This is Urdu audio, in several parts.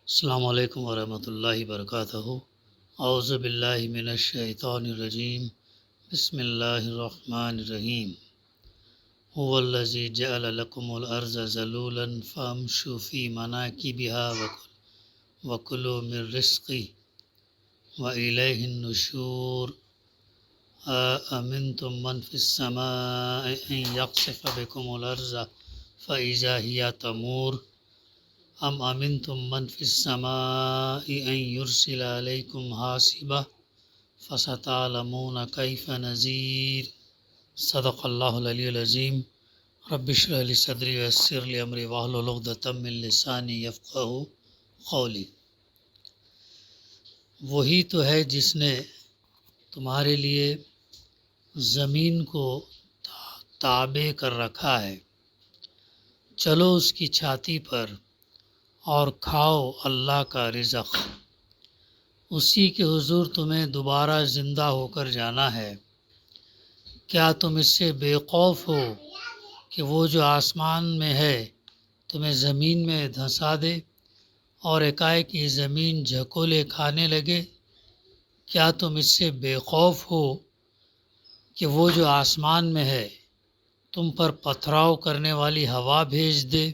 السلام علیکم ورحمۃ اللہ وبرکاتہ۔ اعوذ باللہ من الشیطان الرجیم، بسم اللہ الرحمن الرحیم۔ هو الذی جعل لکم الارض ذلولا فامشوا فی مناکبها وکلوا من رزقہ والیہ النشور۔ امنتم من فی السماء ان یخسف بکم الارض فاذا ہی تمور ام امنتم من فی السماء ان یرسل علیکم حاصبا فستعلمون کیف نذیر۔ صدق اللہ العلی العظیم۔ رب اشرح لی صدری ویسر لی امری واحلل عقدۃ من لسانی یفقہوا قولی۔ وہی تو ہے جس نے تمہارے لیے زمین کو تابع کر رکھا ہے، چلو اس کی چھاتی پر اور کھاؤ اللہ کا رزق۔ اسی کے حضور تمہیں دوبارہ زندہ ہو کر جانا ہے۔ کیا تم اس سے بے خوف ہو کہ وہ جو آسمان میں ہے تمہیں زمین میں دھنسا دے اور ایکائک یہ زمین جھکولے کھانے لگے؟ کیا تم اس سے بے خوف ہو کہ وہ جو آسمان میں ہے تم پر پتھراؤ کرنے والی ہوا بھیج دے؟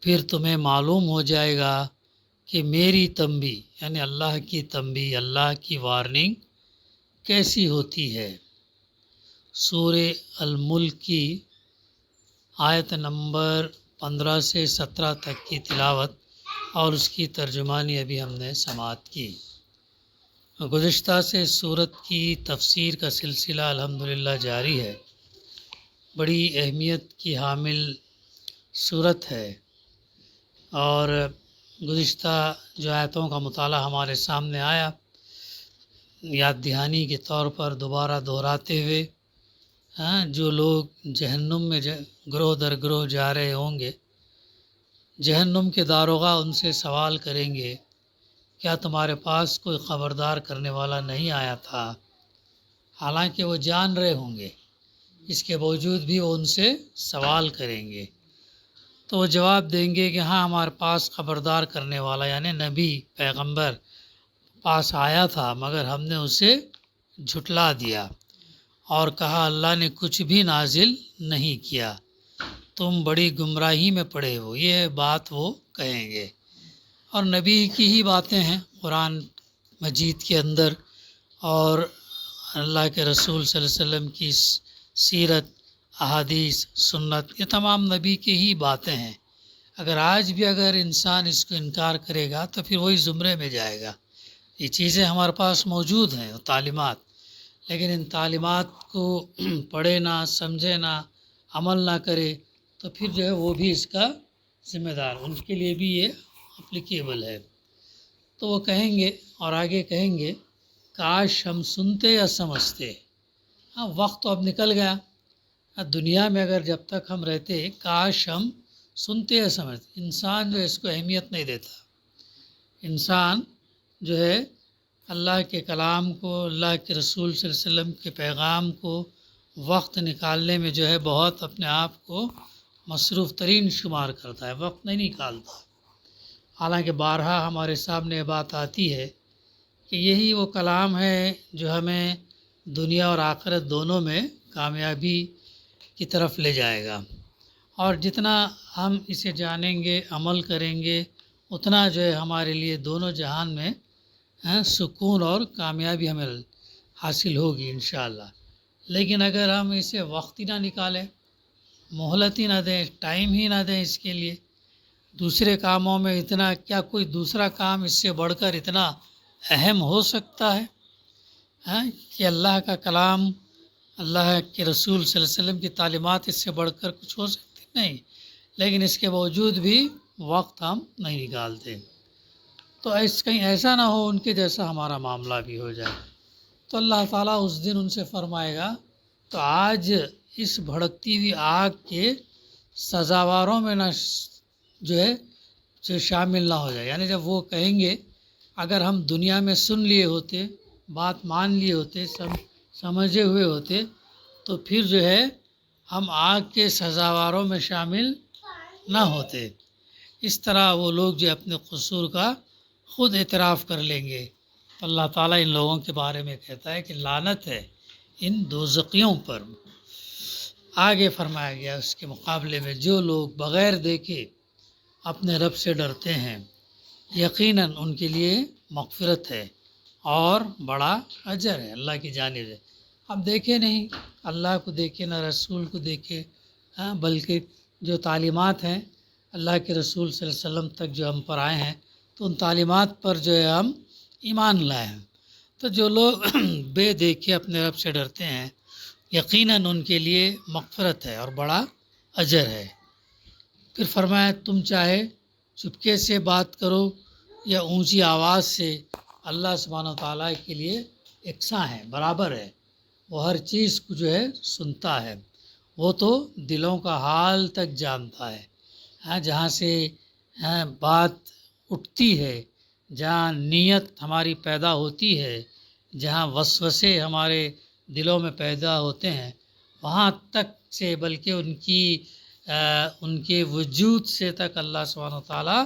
پھر تمہیں معلوم ہو جائے گا کہ میری تنبیہ یعنی اللہ کی تنبیہ، اللہ کی وارننگ کیسی ہوتی ہے۔ سورہ الملک کی آیت نمبر 15 سے 17 تک کی تلاوت اور اس کی ترجمانی ابھی ہم نے سماعت کی۔ گزشتہ سے سورت کی تفسیر کا سلسلہ الحمدللہ جاری ہے۔ بڑی اہمیت کی حامل سورت ہے، اور گزشتہ جو آیتوں کا مطالعہ ہمارے سامنے آیا، یاد دہانی کے طور پر دوبارہ دہراتے ہوئے، جو لوگ جہنم میں گروہ در گروہ جا رہے ہوں گے، جہنم کے داروغہ ان سے سوال کریں گے کیا تمہارے پاس کوئی خبردار کرنے والا نہیں آیا تھا؟ حالانکہ وہ جان رہے ہوں گے، اس کے باوجود بھی وہ ان سے سوال کریں گے، تو وہ جواب دیں گے کہ ہاں ہمارے پاس خبردار کرنے والا یعنی نبی پیغمبر پاس آیا تھا، مگر ہم نے اسے جھٹلا دیا اور کہا اللہ نے کچھ بھی نازل نہیں کیا، تم بڑی گمراہی میں پڑے ہو۔ یہ بات وہ کہیں گے، اور نبی کی ہی باتیں ہیں قرآن مجید کے اندر، اور اللہ کے رسول صلی اللہ علیہ وسلم کی سیرت، احادیث، سنت، یہ تمام نبی کی ہی باتیں ہیں۔ اگر آج بھی انسان اس کو انکار کرے گا تو پھر وہی زمرے میں جائے گا۔ یہ چیزیں ہمارے پاس موجود ہیں، تعلیمات، لیکن ان تعلیمات کو پڑھے نہ، سمجھے نہ، عمل نہ کرے تو پھر جو ہے وہ بھی اس کا ذمہ دار، ان کے لیے بھی یہ اپلیکیبل ہے۔ تو وہ کہیں گے، اور آگے کہیں گے کاش ہم سنتے یا سمجھتے۔ وقت تو اب نکل گیا، دنیا میں اگر جب تک ہم رہتے کاش ہم سنتے یا سمجھتے۔ انسان جو ہے اس کو اہمیت نہیں دیتا، انسان جو ہے اللہ کے کلام کو، اللہ کے رسول صلی اللہ علیہ وسلم کے پیغام کو وقت نکالنے میں جو ہے بہت اپنے آپ کو مصروف ترین شمار کرتا ہے، وقت نہیں نکالتا۔ حالانکہ بارہا ہمارے سامنے بات آتی ہے کہ یہی وہ کلام ہے جو ہمیں دنیا اور آخرت دونوں میں کامیابی کی طرف لے جائے گا، اور جتنا ہم اسے جانیں گے، عمل کریں گے، اتنا جو ہے ہمارے لیے دونوں جہان میں سکون اور کامیابی ہمیں حاصل ہوگی انشاءاللہ۔ لیکن اگر ہم اسے وقت ہی نہ نکالیں، مہلت ہی نہ دیں، ٹائم ہی نہ دیں اس کے لیے، دوسرے کاموں میں اتنا، کیا کوئی دوسرا کام اس سے بڑھ کر اتنا اہم ہو سکتا ہے کہ اللہ کا کلام، اللہ کے رسول صلی اللہ علیہ وسلم کی تعلیمات اس سے بڑھ کر کچھ ہو سکتی نہیں؟ لیکن اس کے باوجود بھی وقت ہم نہیں نکالتے، تو کہیں ایسا نہ ہو ان کے جیسا ہمارا معاملہ بھی ہو جائے۔ تو اللہ تعالیٰ اس دن ان سے فرمائے گا تو آج اس بھڑکتی ہوئی آگ کے سزاواروں میں نہ جو ہے جو شامل نہ ہو جائے، یعنی جب وہ کہیں گے اگر ہم دنیا میں سن لیے ہوتے، بات مان لیے ہوتے، سمجھے ہوئے ہوتے، تو پھر جو ہے ہم آگ کے سزاواروں میں شامل نہ ہوتے۔ اس طرح وہ لوگ جو اپنے قصور کا خود اعتراف کر لیں گے۔ اللہ تعالیٰ ان لوگوں کے بارے میں کہتا ہے کہ لعنت ہے ان دوزخیوں پر۔ آگے فرمایا گیا اس کے مقابلے میں جو لوگ بغیر دیکھے اپنے رب سے ڈرتے ہیں، یقیناً ان کے لیے مغفرت ہے اور بڑا اجر ہے اللہ کی جانب سے۔ اب دیکھے نہیں، اللہ کو دیکھے نہ رسول کو دیکھے، بلکہ جو تعلیمات ہیں اللہ کے رسول صلی اللہ علیہ وسلم تک جو ہم پر آئے ہیں تو ان تعلیمات پر جو ہے ہم ایمان لائے ہیں۔ تو جو لوگ بے دیکھے اپنے رب سے ڈرتے ہیں، یقیناً ان کے لیے مغفرت ہے اور بڑا اجر ہے۔ پھر فرمایا تم چاہے چپکے سے بات کرو یا اونچی آواز سے، اللہ سبحانہ و تعالیٰ کے لیے یکساں ہے، برابر ہے، وہ ہر چیز کو جو ہے سنتا ہے، وہ تو دلوں کا حال تک جانتا ہے۔ جہاں سے بات اٹھتی ہے، جہاں نیت ہماری پیدا ہوتی ہے، جہاں وسوسے ہمارے دلوں میں پیدا ہوتے ہیں، وہاں تک سے بلکہ ان کے وجود سے تک اللہ سبحانہ و تعالیٰ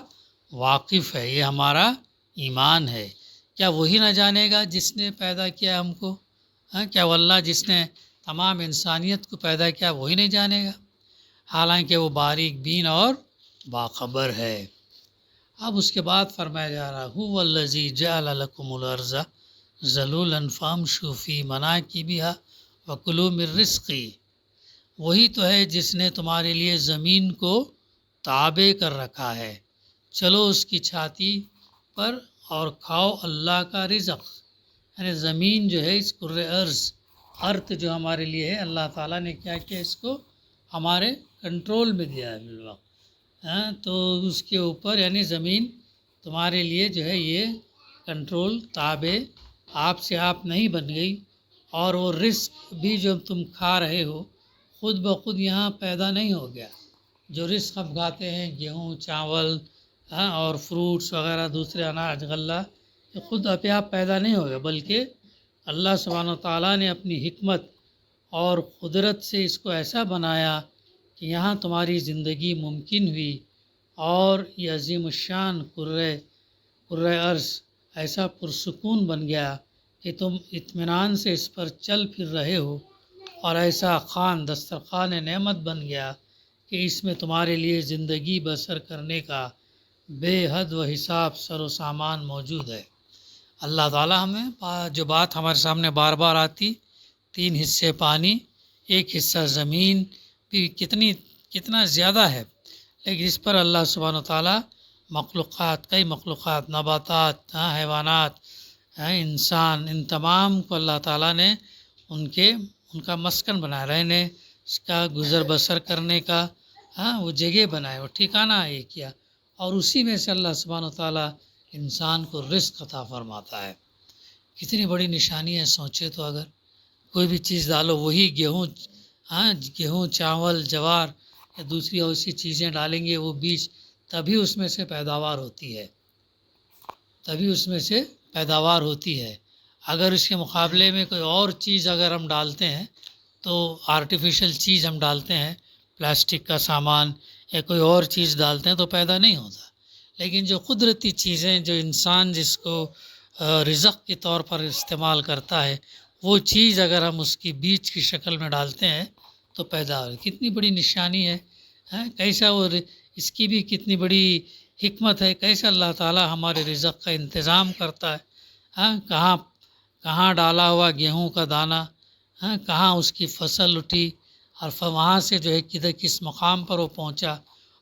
واقف ہے۔ یہ ہمارا ایمان ہے۔ کیا وہی نہ جانے گا جس نے پیدا کیا ہم کو؟ کیا وہ اللہ جس نے تمام انسانیت کو پیدا کیا وہی نہیں جانے گا؟ حالانکہ وہ باریک بین اور باخبر ہے۔ اب اس کے بعد فرمایا جا رہا هو الذی جعل لکم الارض ذلولا فامشوا فی مناکبہا وکلوا من رزقہ، وہی تو ہے جس نے تمہارے لیے زمین کو تابع کر رکھا ہے، چلو اس کی چھاتی پر اور کھاؤ اللہ کا رزق۔ یعنی زمین جو ہے اس کرۂ ارض جو ہمارے لیے ہے، اللہ تعالیٰ نے کیا کیا اس کو ہمارے کنٹرول میں دیا ہے بالوقت۔ تو اس کے اوپر یعنی زمین تمہارے لیے جو ہے یہ کنٹرول تابع آپ سے آپ نہیں بن گئی، اور وہ رزق بھی جو تم کھا رہے ہو خود بخود یہاں پیدا نہیں ہو گیا۔ جو رزق ہم کھاتے ہیں گیہوں، چاول اور فروٹس وغیرہ دوسرے اناج غلہ، یہ خود اپنے آپ پیدا نہیں ہو گیا، بلکہ اللہ سبحانہ و تعالیٰ نے اپنی حکمت اور قدرت سے اس کو ایسا بنایا کہ یہاں تمہاری زندگی ممکن ہوئی، اور یہ عظیم الشان کرۂ ارض ایسا پرسکون بن گیا کہ تم اطمینان سے اس پر چل پھر رہے ہو، اور ایسا دسترخوان نعمت بن گیا کہ اس میں تمہارے لیے زندگی بسر کرنے کا بے حد و حساب سر و سامان موجود ہے۔ اللہ تعالیٰ ہمیں جو بات ہمارے سامنے بار بار آتی، 3 حصے پانی، 1 حصہ زمین بھی کتنا زیادہ ہے، لیکن اس پر اللہ سبحانہ و تعالیٰ کئی مخلوقات، نباتات، حیوانات، انسان، ان تمام کو اللہ تعالیٰ نے ان کا مسکن بنایا، رہنے اس کا گزر بسر کرنے کا وہ جگہ بنائے، وہ ٹھکانہ یہ کیا، اور اسی میں سے اللہ سبحانہ و تعالیٰ انسان کو رزق عطا فرماتا ہے۔ کتنی بڑی نشانی ہے، سوچے تو اگر کوئی بھی چیز ڈالو، وہی گیہوں، چاول، جوار یا دوسری ایسی چیزیں ڈالیں گے وہ بیج، تبھی اس میں سے پیداوار ہوتی ہے۔ اگر اس کے مقابلے میں کوئی اور چیز اگر ہم ڈالتے ہیں تو آرٹیفیشل چیز ہم ڈالتے ہیں، پلاسٹک کا سامان یا کوئی اور چیز ڈالتے ہیں تو پیدا نہیں ہوتا۔ لیکن جو قدرتی چیزیں جو انسان جس کو رزق کے طور پر استعمال کرتا ہے، وہ چیز اگر ہم اس کی بیج کی شکل میں ڈالتے ہیں تو پیدا ہو۔ کتنی بڑی نشانی ہے، کیسا وہ اس کی بھی کتنی بڑی حکمت ہے، کیسا اللہ تعالیٰ ہمارے رزق کا انتظام کرتا ہے۔ کہاں ڈالا ہوا گیہوں کا دانہ، کہاں اس کی فصل اٹھی، اور وہاں سے جو ہے کس مقام پر وہ پہنچا،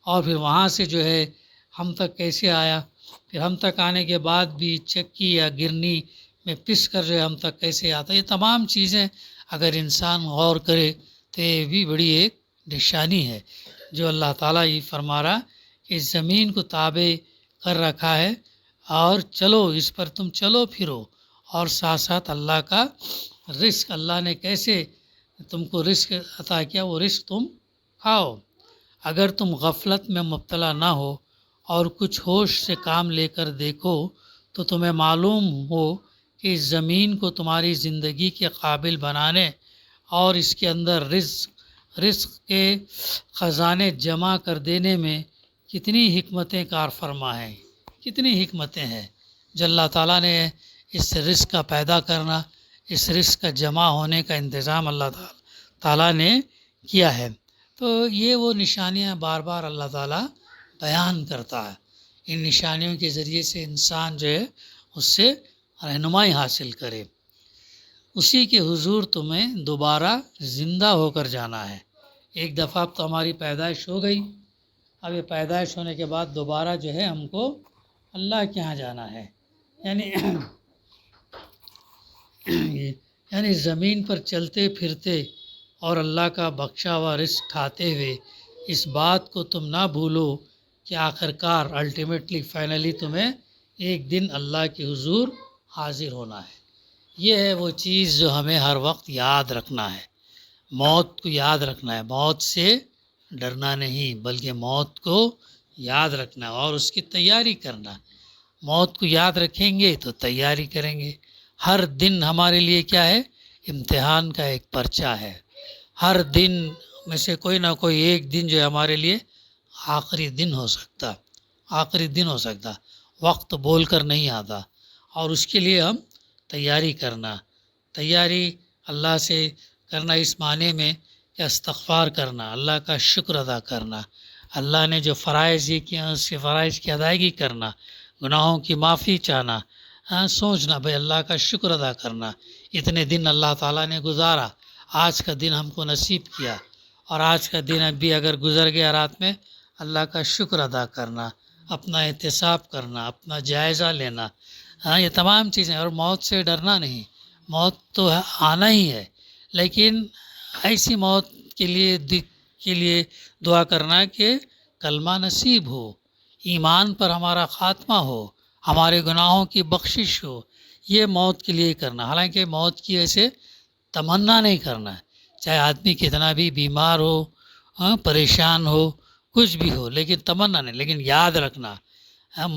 اور پھر وہاں سے جو ہے ہم تک کیسے آیا، پھر ہم تک آنے کے بعد بھی چکی یا گرنی میں پس کر جو ہے ہم تک کیسے آتا۔ یہ تمام چیزیں اگر انسان غور کرے تو یہ بھی بڑی ایک نشانی ہے جو اللہ تعالیٰ یہ فرما رہا کہ زمین کو تابع کر رکھا ہے، اور چلو اس پر تم چلو پھرو، اور ساتھ ساتھ اللہ کا رزق، اللہ نے کیسے تم کو رزق عطا کیا، وہ رزق تم کھاؤ۔ اگر تم غفلت میں مبتلا نہ ہو اور کچھ ہوش سے کام لے کر دیکھو تو تمہیں معلوم ہو کہ اس زمین کو تمہاری زندگی کے قابل بنانے اور اس کے اندر رزق کے خزانے جمع کر دینے میں کتنی حکمتیں کار فرما ہیں، کتنی حکمتیں ہیں جو اللہ تعالیٰ نے اس رزق کا پیدا کرنا، اس رزق کا جمع ہونے کا انتظام اللہ تعالیٰ نے کیا ہے۔ تو یہ وہ نشانیاں بار بار اللہ تعالیٰ بیان کرتا ہے۔ ان نشانیوں کے ذریعے سے انسان جو ہے اس سے رہنمائی حاصل کرے۔ اسی کے حضور تمہیں دوبارہ زندہ ہو کر جانا ہے۔ ایک دفعہ تو ہماری پیدائش ہو گئی، اب یہ پیدائش ہونے کے بعد دوبارہ جو ہے ہم کو اللہ کے یہاں جانا ہے، یعنی زمین پر چلتے پھرتے اور اللہ کا بخشا ہوا رزق کھاتے ہوئے اس بات کو تم نہ بھولو کہ آخرکار الٹیمیٹلی فائنلی تمہیں ایک دن اللہ کے حضور حاضر ہونا ہے۔ یہ ہے وہ چیز جو ہمیں ہر وقت یاد رکھنا ہے، موت کو یاد رکھنا ہے، موت سے ڈرنا نہیں بلکہ موت کو یاد رکھنا اور اس کی تیاری کرنا۔ موت کو یاد رکھیں گے تو تیاری کریں گے۔ ہر دن ہمارے لیے کیا ہے؟ امتحان کا ایک پرچہ ہے۔ ہر دن میں سے کوئی نہ کوئی ایک دن جو ہے ہمارے لیے آخری دن ہو سکتا، آخری دن ہو سکتا، وقت بول کر نہیں آتا، اور اس کے لیے ہم تیاری کرنا، تیاری اللہ سے کرنا اس معنی میں کہ استغفار کرنا، اللہ کا شکر ادا کرنا، اللہ نے جو فرائض یہ کیا اس کے فرائض کی ادائیگی کرنا، گناہوں کی معافی چاہنا، سوچنا بھائی اللہ کا شکر ادا کرنا، اتنے دن اللہ تعالیٰ نے گزارا، آج کا دن ہم کو نصیب کیا، اور آج کا دن بھی اگر گزر گیا رات میں اللہ کا شکر ادا کرنا، اپنا احتساب کرنا، اپنا جائزہ لینا، یہ تمام چیزیں۔ اور موت سے ڈرنا نہیں، موت تو آنا ہی ہے، لیکن ایسی موت کے لیے دعا کرنا کہ کلمہ نصیب ہو، ایمان پر ہمارا خاتمہ ہو، ہمارے گناہوں کی بخشش ہو، یہ موت کے لیے کرنا۔ حالانکہ موت کی ایسے تمنا نہیں کرنا ہے، چاہے آدمی کتنا بھی بیمار ہو، پریشان ہو، کچھ بھی ہو، لیکن تمنا نہیں، لیکن یاد رکھنا،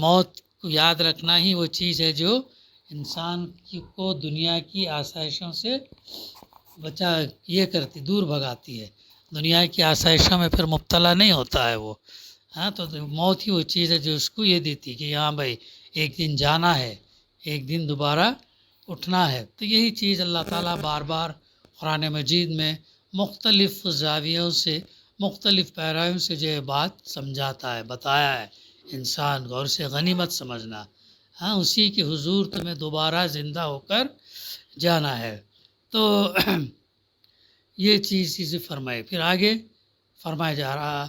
موت کو یاد رکھنا ہی وہ چیز ہے جو انسان کو دنیا کی آسائشوں سے یہ کرتی، دور بھگاتی ہے، دنیا کی آسائشوں میں پھر مبتلا نہیں ہوتا ہے وہ۔ تو موت ہی وہ چیز ہے جو اس کو یہ دیتی کہ ہاں بھائی ایک دن جانا ہے، ایک دن دوبارہ اٹھنا ہے۔ تو یہی چیز اللہ تعالیٰ بار بار قرآن مجید میں مختلف زاویوں سے، مختلف پیراؤں سے جو بات سمجھاتا ہے، بتایا ہے انسان کو، اور اسے غنیمت سمجھنا۔ اسی کے حضور تمہیں دوبارہ زندہ ہو کر جانا ہے۔ تو یہ چیزیں فرمائے، پھر آگے فرمایا جا رہا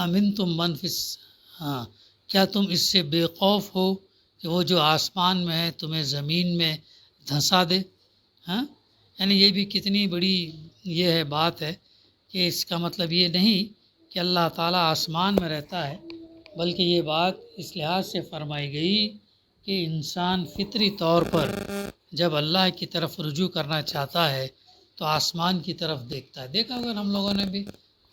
امن تم منفس، کیا تم اس سے بے خوف ہو کہ وہ جو آسمان میں ہے تمہیں زمین میں دھنسا دے؟ یعنی یہ بھی کتنی بڑی یہ ہے بات ہے کہ اس کا مطلب یہ نہیں کہ اللہ تعالیٰ آسمان میں رہتا ہے، بلکہ یہ بات اس لحاظ سے فرمائی گئی کہ انسان فطری طور پر جب اللہ کی طرف رجوع کرنا چاہتا ہے تو آسمان کی طرف دیکھتا ہے۔ دیکھا ہوگا ہم لوگوں نے بھی،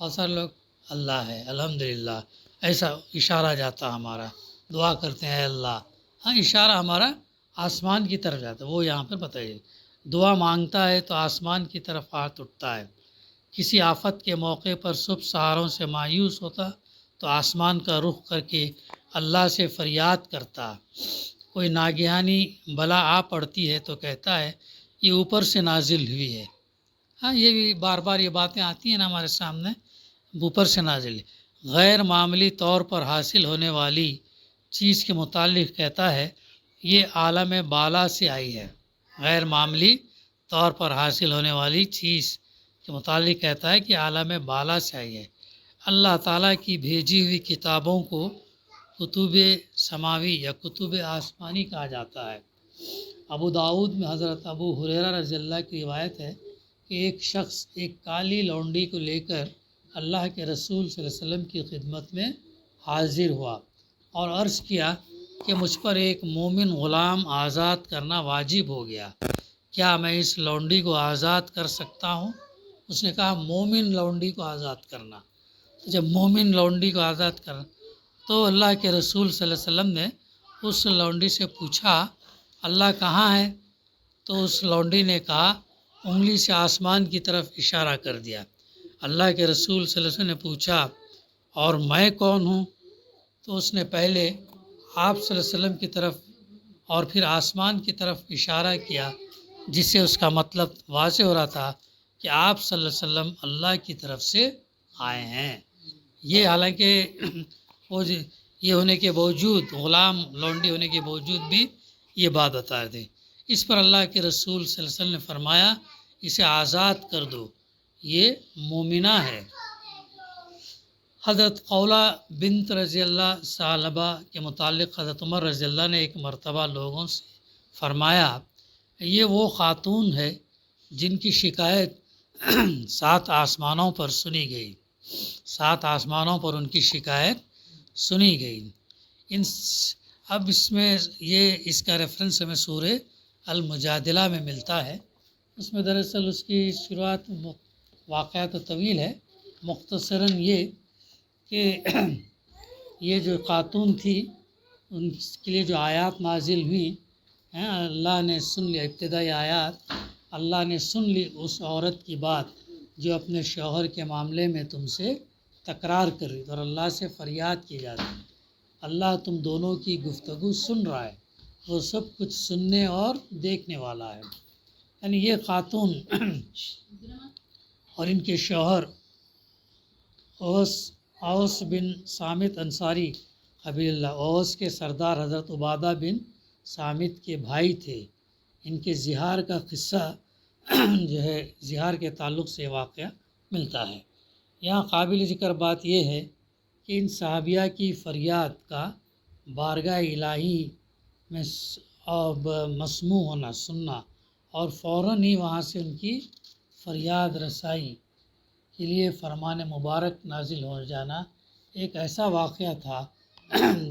بہت سارے لوگ اللہ ہے الحمدللہ ایسا اشارہ جاتا ہمارا، دعا کرتے ہیں اللہ، اشارہ ہمارا آسمان کی طرف جاتا ہے، وہ یہاں پر بتائیے دعا مانگتا ہے تو آسمان کی طرف ہاتھ اٹھتا ہے۔ کسی آفت کے موقع پر صبح سحروں سے مایوس ہوتا تو آسمان کا رخ کر کے اللہ سے فریاد کرتا۔ کوئی ناگہانی بلا آ پڑتی ہے تو کہتا ہے یہ اوپر سے نازل ہوئی ہے۔ یہ بھی بار بار یہ باتیں آتی ہیں نا ہمارے سامنے، اوپر سے نازل ہے۔ غیر معمولی طور پر حاصل ہونے والی چیز کے متعلق کہتا ہے یہ عالم بالا سے آئی ہے۔ غیر معمولی طور پر حاصل ہونے والی چیز کے متعلق کہتا ہے کہ عالم بالا سے آئی ہے۔ اللہ تعالیٰ کی بھیجی ہوئی کتابوں کو کتب سماوی یا کتب آسمانی کہا جاتا ہے۔ ابو داؤد میں حضرت ابو ہریرہ رضی اللہ کی روایت ہے کہ ایک شخص ایک کالی لونڈی کو لے کر اللہ کے رسول صلی اللہ علیہ وسلم کی خدمت میں حاضر ہوا اور عرض کیا کہ مجھ پر ایک مومن غلام آزاد کرنا واجب ہو گیا، کیا میں اس لونڈی کو آزاد کر سکتا ہوں؟ اس نے کہا مومن لونڈی کو آزاد کرنا۔ جب مومن لونڈی کو آزاد کرنا تو اللہ کے رسول صلی اللہ علیہ وسلم نے اس لونڈی سے پوچھا اللہ کہاں ہے؟ تو اس لونڈی نے کہا، انگلی سے آسمان کی طرف اشارہ کر دیا۔ اللہ کے رسول صلی اللہ علیہ وسلم نے پوچھا اور میں کون ہوں؟ تو اس نے پہلے آپ صلی اللہ علیہ وسلم کی طرف اور پھر آسمان کی طرف اشارہ کیا، جس سے اس کا مطلب واضح ہو رہا تھا کہ آپ صلی اللہ علیہ وسلم اللہ کی طرف سے آئے ہیں۔ یہ حالانکہ وہ یہ ہونے کے باوجود، غلام لونڈی ہونے کے باوجود بھی یہ بات بتا تھے۔ اس پر اللہ کے رسول صلی اللہ علیہ وسلم نے فرمایا اسے آزاد کر دو، یہ مومنہ ہے۔ حضرت قولہ بنت رضی اللہ ثعلبہ کے متعلق حضرت عمر رضی اللہ نے ایک مرتبہ لوگوں سے فرمایا یہ وہ خاتون ہے جن کی شکایت 7 آسمانوں پر سنی گئی، 7 آسمانوں پر ان کی شکایت سنی گئی۔ اب اس میں اس کا ریفرنس ہمیں سورہ المجادلہ میں ملتا ہے۔ اس میں دراصل اس کی شروعات واقعہ تو طویل ہے، مختصراً یہ کہ یہ جو خاتون تھی ان کے لیے جو آیات نازل ہوئی ہیں، اللہ نے سن لی ابتدائی آیات، اللہ نے سن لی اس عورت کی بات جو اپنے شوہر کے معاملے میں تم سے تکرار کر رہی تھی اور اللہ سے فریاد کی جاتی، اللہ تم دونوں کی گفتگو سن رہا ہے، وہ سب کچھ سننے اور دیکھنے والا ہے۔ یعنی یہ خاتون اور ان کے شوہر اوس بن صامت انصاری قبیل اللہ، اوس کے سردار حضرت عبادہ بن صامت کے بھائی تھے۔ ان کے زہار کا قصہ جو ہے زہار کے تعلق سے واقعہ ملتا ہے۔ یہاں قابل ذکر بات یہ ہے کہ ان صحابیہ کی فریاد کا بارگاہ الہی میں مسموع ہونا، سننا اور فوراً ہی وہاں سے ان کی فریاد رسائی کے لیے فرمان مبارک نازل ہو جانا ایک ایسا واقعہ تھا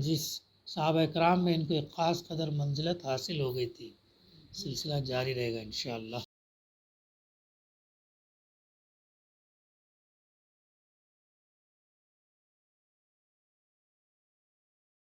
جس صحابہ کرام میں ان کو ایک خاص قدر منزلت حاصل ہو گئی تھی۔ سلسلہ جاری رہے گا انشاءاللہ۔